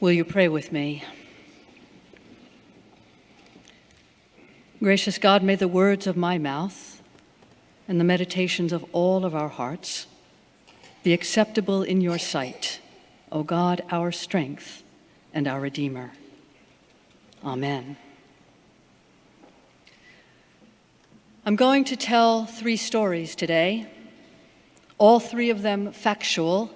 Will you pray with me? Gracious God, may the words of my mouth and the meditations of all of our hearts be acceptable in your sight, O God, our strength and our Redeemer. Amen. I'm going to tell 3 stories today, all 3 of them factual.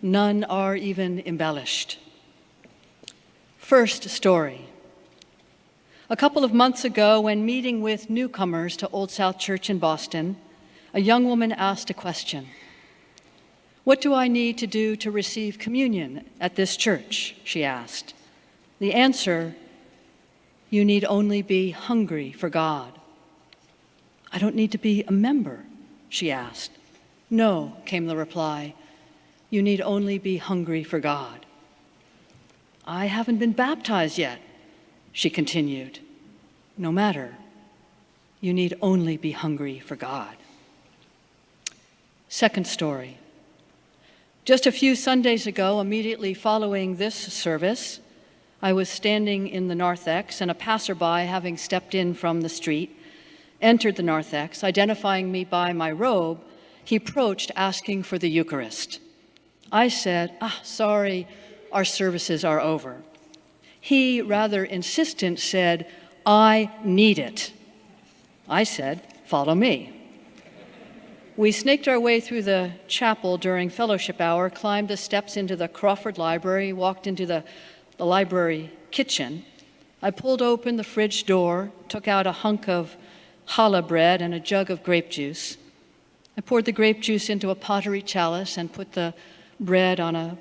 None are even embellished. First story. A couple of months ago, when meeting with newcomers to Old South Church in Boston, a young woman asked a question. "What do I need to do to receive communion at this church?" she asked. The answer, "You need only be hungry for God." "I don't need to be a member?" she asked. "No," came the reply. "You need only be hungry for God." "I haven't been baptized yet," she continued. "No matter. You need only be hungry for God." Second story. Just a few Sundays ago, immediately following this service, I was standing in the narthex, and a passerby, having stepped in from the street, entered the narthex. Identifying me by my robe, he approached asking for the Eucharist. I said, "Sorry, our services are over." He, rather insistent, said, "I need it." I said, "Follow me." We snaked our way through the chapel during fellowship hour, climbed the steps into the Crawford Library, walked into the library kitchen. I pulled open the fridge door, took out a hunk of challah bread and a jug of grape juice. I poured the grape juice into a pottery chalice and put the bread on a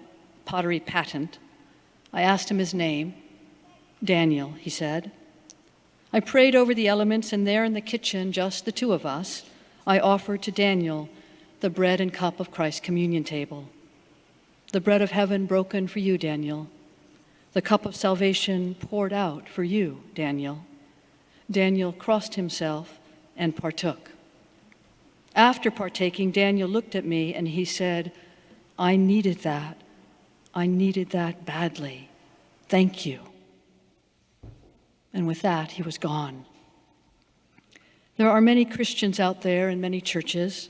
pottery patent. I asked him his name. "Daniel," he said. I prayed over the elements, and there in the kitchen, just the 2 of us, I offered to Daniel the bread and cup of Christ's communion table. The bread of heaven broken for you, Daniel. The cup of salvation poured out for you, Daniel. Daniel crossed himself and partook. After partaking, Daniel looked at me and he said, "I needed that. I needed that badly. Thank you." And with that, he was gone. There are many Christians out there in many churches,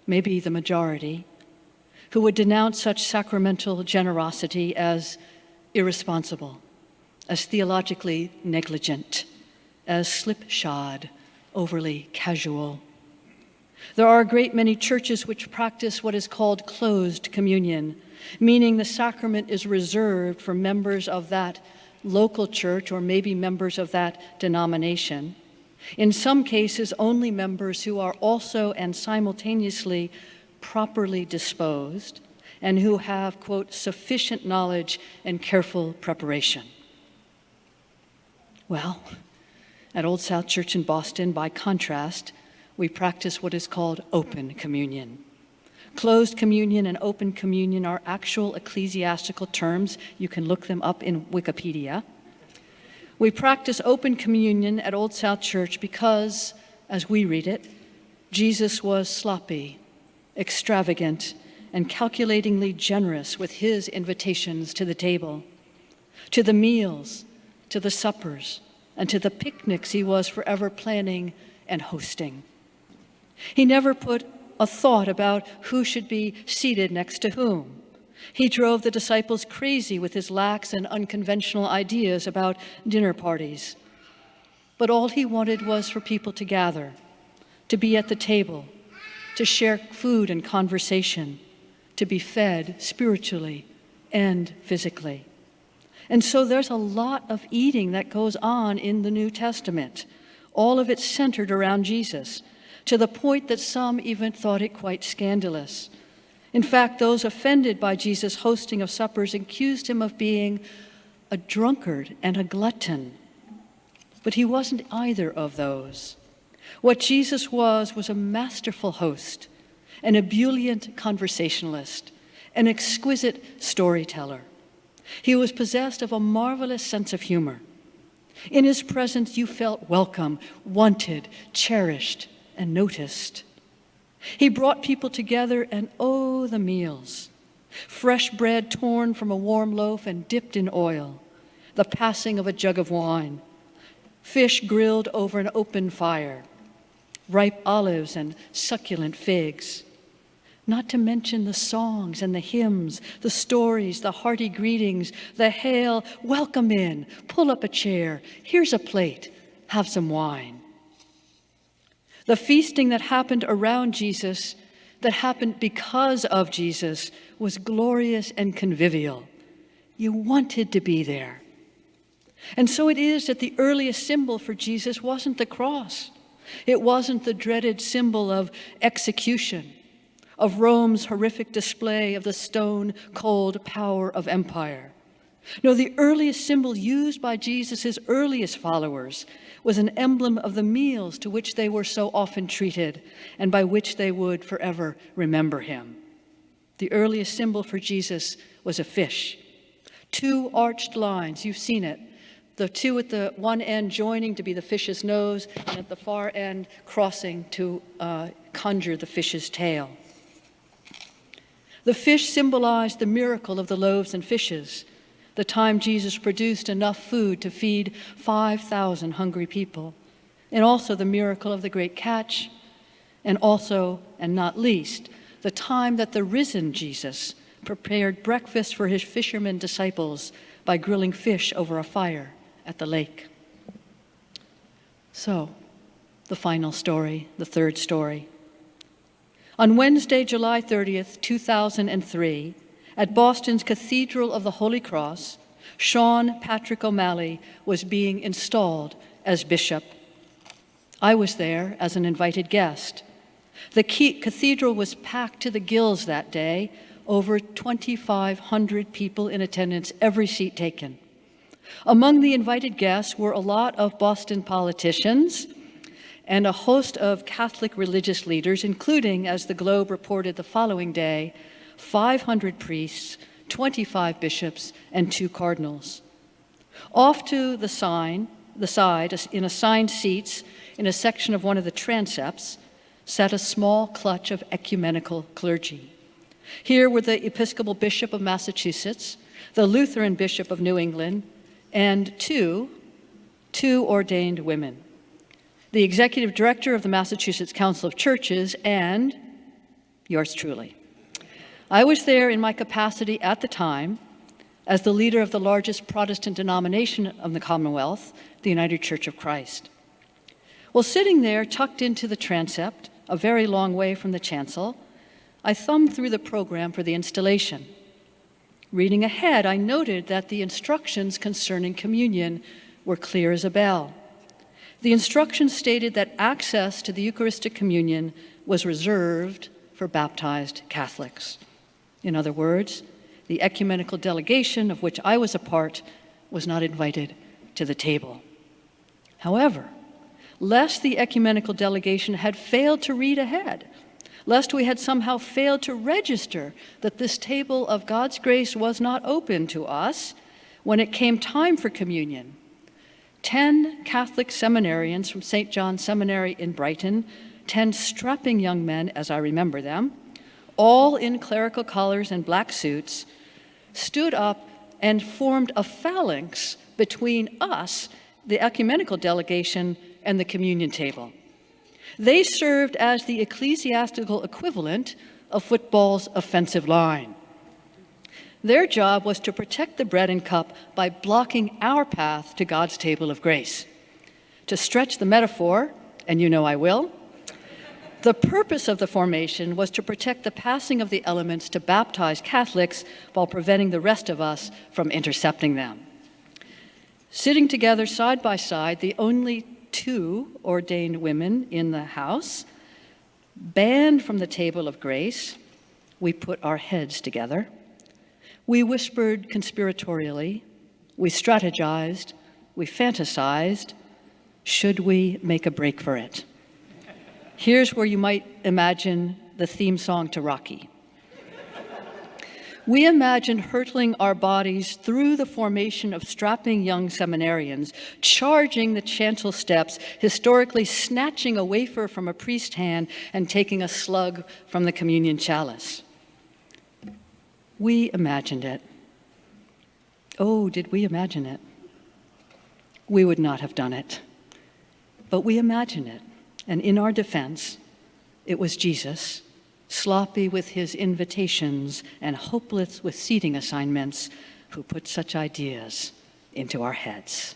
maybe the majority, who would denounce such sacramental generosity as irresponsible, as theologically negligent, as slipshod, overly casual. There are a great many churches which practice what is called closed communion, meaning the sacrament is reserved for members of that local church or maybe members of that denomination. In some cases, only members who are also and simultaneously properly disposed and who have, quote, sufficient knowledge and careful preparation. Well, at Old South Church in Boston, by contrast, we practice what is called open communion. Closed communion and open communion are actual ecclesiastical terms. You can look them up in Wikipedia. We practice open communion at Old South Church because, as we read it, Jesus was sloppy, extravagant, and calculatingly generous with his invitations to the table, to the meals, to the suppers, and to the picnics he was forever planning and hosting. He never put a thought about who should be seated next to whom. He drove the disciples crazy with his lax and unconventional ideas about dinner parties. But all he wanted was for people to gather, to be at the table, to share food and conversation, to be fed spiritually and physically. And so there's a lot of eating that goes on in the New Testament, all of it centered around Jesus, to the point that some even thought it quite scandalous. In fact, those offended by Jesus' hosting of suppers accused him of being a drunkard and a glutton. But he wasn't either of those. What Jesus was a masterful host, an ebullient conversationalist, an exquisite storyteller. He was possessed of a marvelous sense of humor. In his presence, you felt welcome, wanted, cherished, and noticed. He brought people together, and oh, the meals. fresh bread torn from a warm loaf and dipped in oil, the passing of a jug of wine, fish grilled over an open fire, ripe olives and succulent figs. Not to mention the songs and the hymns, the stories, the hearty greetings, the hail, welcome in, pull up a chair, here's a plate, have some wine. The feasting that happened around Jesus, that happened because of Jesus, was glorious and convivial. You wanted to be there. And so it is that the earliest symbol for Jesus wasn't the cross. It wasn't the dreaded symbol of execution, of Rome's horrific display of the stone-cold power of empire. No, the earliest symbol used by Jesus' earliest followers was an emblem of the meals to which they were so often treated and by which they would forever remember him. The earliest symbol for Jesus was a fish. 2 arched lines, you've seen it. The 2 at the one end joining to be the fish's nose, and at the far end crossing to conjure the fish's tail. The fish symbolized the miracle of the loaves and fishes, the time Jesus produced enough food to feed 5,000 hungry people, and also the miracle of the great catch, and also, and not least, the time that the risen Jesus prepared breakfast for his fishermen disciples by grilling fish over a fire at the lake. So, the final story, the third story. On Wednesday, July 30th, 2003, at Boston's Cathedral of the Holy Cross, Sean Patrick O'Malley was being installed as bishop. I was there as an invited guest. The cathedral was packed to the gills that day, over 2,500 people in attendance, every seat taken. Among the invited guests were a lot of Boston politicians and a host of Catholic religious leaders, including, as the Globe reported the following day, 500 priests, 25 bishops, and 2 cardinals. Off to the side, in assigned seats in a section of one of the transepts, sat a small clutch of ecumenical clergy. Here were the Episcopal Bishop of Massachusetts, the Lutheran Bishop of New England, and two ordained women, the Executive Director of the Massachusetts Council of Churches, and yours truly. I was there in my capacity at the time as the leader of the largest Protestant denomination of the Commonwealth, the United Church of Christ. Well, sitting there, tucked into the transept, a very long way from the chancel, I thumbed through the program for the installation. Reading ahead, I noted that the instructions concerning communion were clear as a bell. The instructions stated that access to the Eucharistic communion was reserved for baptized Catholics. In other words, the ecumenical delegation of which I was a part was not invited to the table. However, lest the ecumenical delegation had failed to read ahead, lest we had somehow failed to register that this table of God's grace was not open to us when it came time for communion, 10 Catholic seminarians from St. John's Seminary in Brighton, 10 strapping young men, as I remember them, all in clerical collars and black suits, stood up and formed a phalanx between us, the ecumenical delegation, and the communion table. They served as the ecclesiastical equivalent of football's offensive line. Their job was to protect the bread and cup by blocking our path to God's table of grace. To stretch the metaphor, and you know I will, the purpose of the formation was to protect the passing of the elements to baptized Catholics while preventing the rest of us from intercepting them. Sitting together side by side, the only 2 ordained women in the house, banned from the table of grace, we put our heads together. We whispered conspiratorially, we strategized, we fantasized, should we make a break for it? Here's where you might imagine the theme song to Rocky. We imagined hurtling our bodies through the formation of strapping young seminarians, charging the chancel steps, historically snatching a wafer from a priest's hand and taking a slug from the communion chalice. We imagined it. Oh, did we imagine it? We would not have done it. But we imagined it. And in our defense, it was Jesus, sloppy with his invitations and hopeless with seating assignments, who put such ideas into our heads.